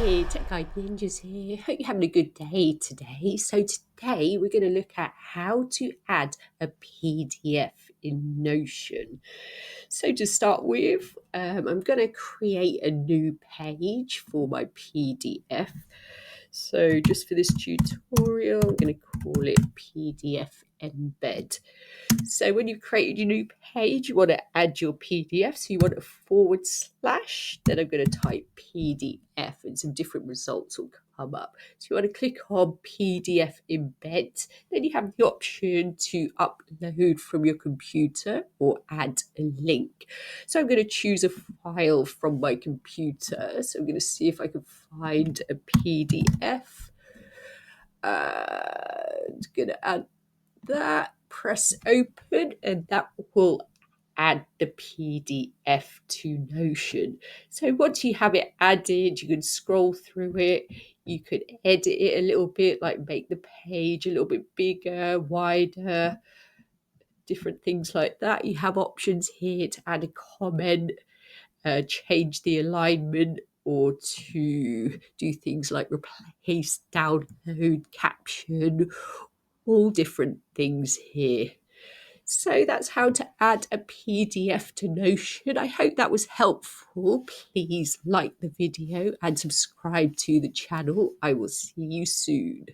Hey, Tech Guide Ninjas here. Hope you're having a good day today. So today we're going to look at how to add a PDF in Notion. So to start with, I'm going to create a new page for my PDF. So just for this tutorial, I'm going to call it PDF embed. So when you've created your new page, you want to add your PDF. So you want a /, then I'm going to type PDF and some different results will come up. So you want to click on PDF embed. Then you have the option to upload from your computer or add a link. So I'm going to choose a file from my computer. So I'm going to see if I can find a PDF. I'm going to add that, press open, and that will add the PDF to Notion. So once you have it added, you can scroll through it, you could edit it a little bit, like make the page a little bit bigger, wider, different things like that. You have options here to add a comment, change the alignment, or to do things like replace, download, caption, all different things here. So that's how to add a PDF to Notion. I hope that was helpful. Please like the video and subscribe to the channel. I will see you soon.